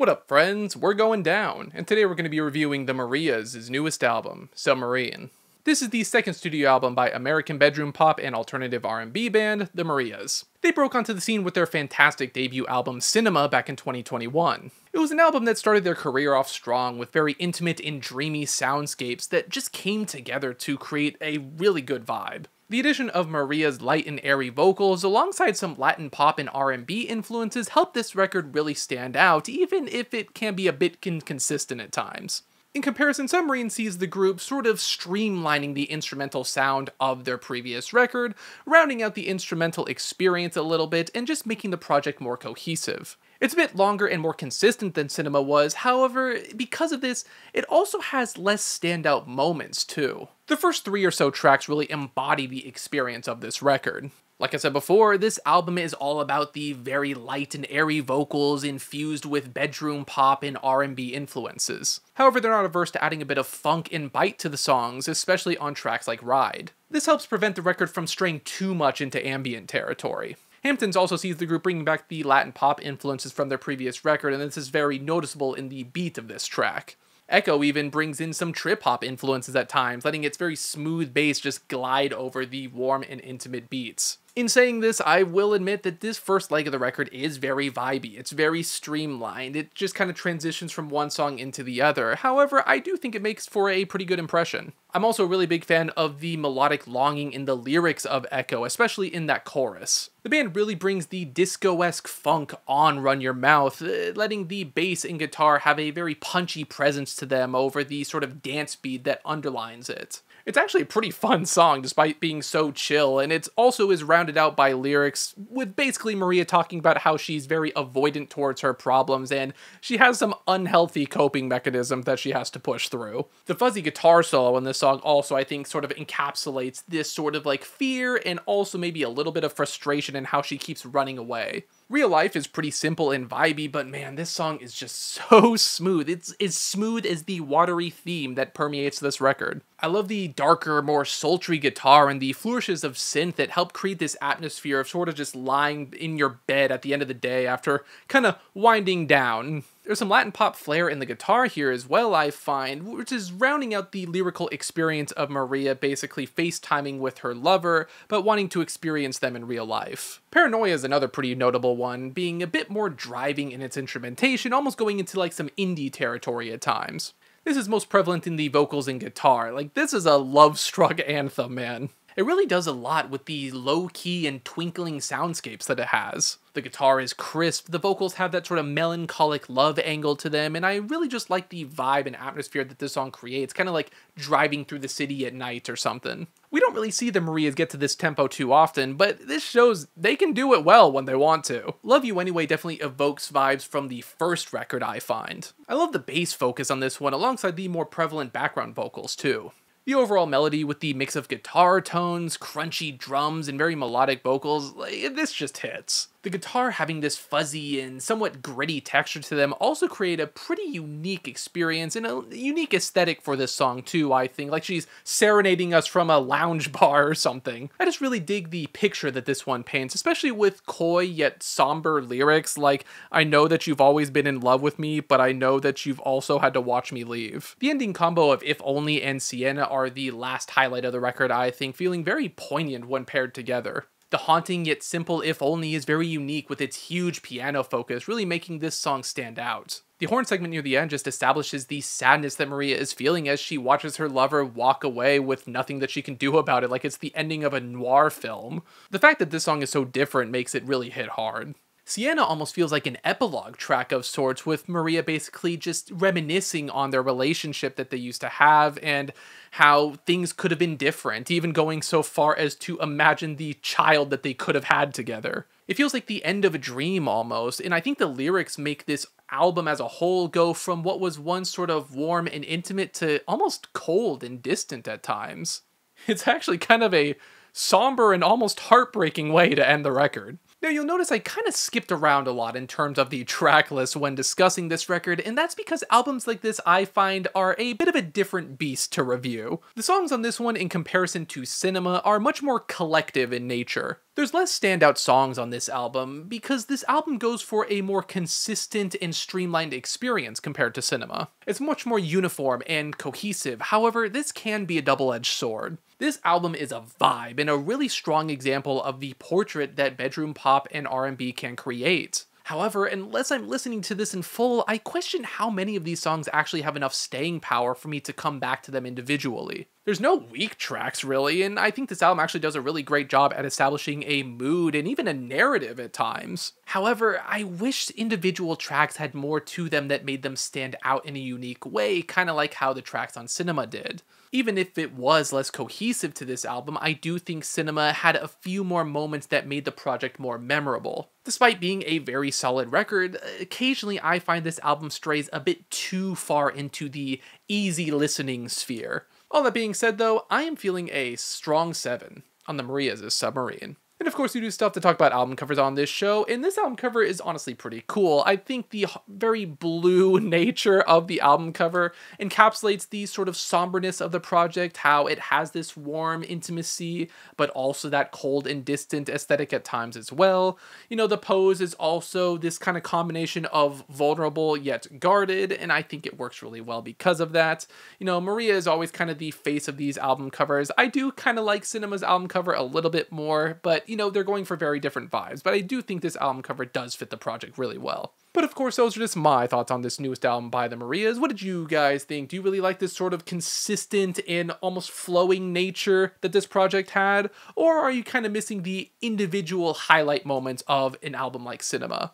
What up, friends? We're going down, and today we're going to be reviewing the Marías' newest album, Submarine. This is the second studio album by American bedroom pop and alternative R&B band, the Marías. They broke onto the scene with their fantastic debut album, Cinema, back in 2021. It was an album that started their career off strong with very intimate and dreamy soundscapes that just came together to create a really good vibe. The addition of Maria's light and airy vocals alongside some Latin pop and R&B influences helped this record really stand out, even if it can be a bit inconsistent at times. In comparison, Submarine sees the group sort of streamlining the instrumental sound of their previous record, rounding out the instrumental experience a little bit, and just making the project more cohesive. It's a bit longer and more consistent than Cinema was, however, because of this, it also has less standout moments too. The first 3 or so tracks really embody the experience of this record. Like I said before, this album is all about the very light and airy vocals infused with bedroom pop and R&B influences. However, they're not averse to adding a bit of funk and bite to the songs, especially on tracks like Ride. This helps prevent the record from straying too much into ambient territory. Hamptons also sees the group bringing back the Latin pop influences from their previous record, and this is very noticeable in the beat of this track. Echo even brings in some trip-hop influences at times, letting its very smooth bass just glide over the warm and intimate beats. In saying this, I will admit that this first leg of the record is very vibey. It's very streamlined. It just kind of transitions from one song into the other. However, I do think it makes for a pretty good impression. I'm also a really big fan of the melodic longing in the lyrics of Echo, especially in that chorus. The band really brings the disco-esque funk on Run Your Mouth, letting the bass and guitar have a very punchy presence to them over the sort of dance beat that underlines it. It's actually a pretty fun song despite being so chill, and it also is rounded out by lyrics with basically Maria talking about how she's very avoidant towards her problems and she has some unhealthy coping mechanisms that she has to push through. The fuzzy guitar solo in this song also, I think, sort of encapsulates this sort of like fear and also maybe a little bit of frustration in how she keeps running away. Real Life is pretty simple and vibey, but man, this song is just so smooth. It's as smooth as the watery theme that permeates this record. I love the darker, more sultry guitar and the flourishes of synth that help create this atmosphere of sort of just lying in your bed at the end of the day after kind of winding down. There's some Latin pop flair in the guitar here as well, I find, which is rounding out the lyrical experience of Maria basically FaceTiming with her lover, but wanting to experience them in real life. Paranoia is another pretty notable one, being a bit more driving in its instrumentation, almost going into like some indie territory at times. This is most prevalent in the vocals and guitar. Like, this is a love-struck anthem, man. It really does a lot with the low-key and twinkling soundscapes that it has. The guitar is crisp, the vocals have that sort of melancholic love angle to them, and I really just like the vibe and atmosphere that this song creates, kind of like driving through the city at night or something. We don't really see the Marías get to this tempo too often, but this shows they can do it well when they want to. Love You Anyway definitely evokes vibes from the first record, I find. I love the bass focus on this one alongside the more prevalent background vocals too. The overall melody with the mix of guitar tones, crunchy drums, and very melodic vocals, this just hits. The guitar having this fuzzy and somewhat gritty texture to them also create a pretty unique experience and a unique aesthetic for this song too, I think, like she's serenading us from a lounge bar or something. I just really dig the picture that this one paints, especially with coy yet somber lyrics like, I know that you've always been in love with me, but I know that you've also had to watch me leave. The ending combo of If Only and Sienna are the last highlight of the record, I think, feeling very poignant when paired together. The haunting yet simple If Only is very unique with its huge piano focus, really making this song stand out. The horn segment near the end just establishes the sadness that Maria is feeling as she watches her lover walk away with nothing that she can do about it, like it's the ending of a noir film. The fact that this song is so different makes it really hit hard. Sienna almost feels like an epilogue track of sorts, with Maria basically just reminiscing on their relationship that they used to have and how things could have been different, even going so far as to imagine the child that they could have had together. It feels like the end of a dream almost, and I think the lyrics make this album as a whole go from what was once sort of warm and intimate to almost cold and distant at times. It's actually kind of a somber and almost heartbreaking way to end the record. Now you'll notice I kind of skipped around a lot in terms of the track list when discussing this record, and that's because albums like this I find are a bit of a different beast to review. The songs on this one in comparison to Cinema are much more collective in nature. There's less standout songs on this album, because this album goes for a more consistent and streamlined experience compared to Cinema. It's much more uniform and cohesive, however, this can be a double-edged sword. This album is a vibe and a really strong example of the portrait that bedroom pop and R&B can create. However, unless I'm listening to this in full, I question how many of these songs actually have enough staying power for me to come back to them individually. There's no weak tracks really, and I think this album actually does a really great job at establishing a mood and even a narrative at times. However, I wish individual tracks had more to them that made them stand out in a unique way, kinda like how the tracks on Cinema did. Even if it was less cohesive to this album, I do think Cinema had a few more moments that made the project more memorable. Despite being a very solid record, occasionally I find this album strays a bit too far into the easy listening sphere. All that being said though, I am feeling a strong 7 on the Marías' Submarine. And of course we do still have to talk about album covers on this show, and this album cover is honestly pretty cool. I think the very blue nature of the album cover encapsulates the sort of somberness of the project, how it has this warm intimacy, but also that cold and distant aesthetic at times as well. You know, the pose is also this kind of combination of vulnerable yet guarded, and I think it works really well because of that. You know, Maria is always kind of the face of these album covers. I do kind of like Cinema's album cover a little bit more, but you know, they're going for very different vibes, but I do think this album cover does fit the project really well. But of course, those are just my thoughts on this newest album by the Marías. What did you guys think? Do you really like this sort of consistent and almost flowing nature that this project had? Or are you kind of missing the individual highlight moments of an album like Cinema?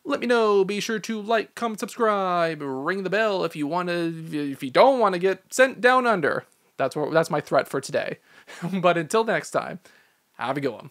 Let me know. Be sure to like, comment, subscribe, ring the bell if you don't want to get sent down under. That's my threat for today. But until next time, have a good one.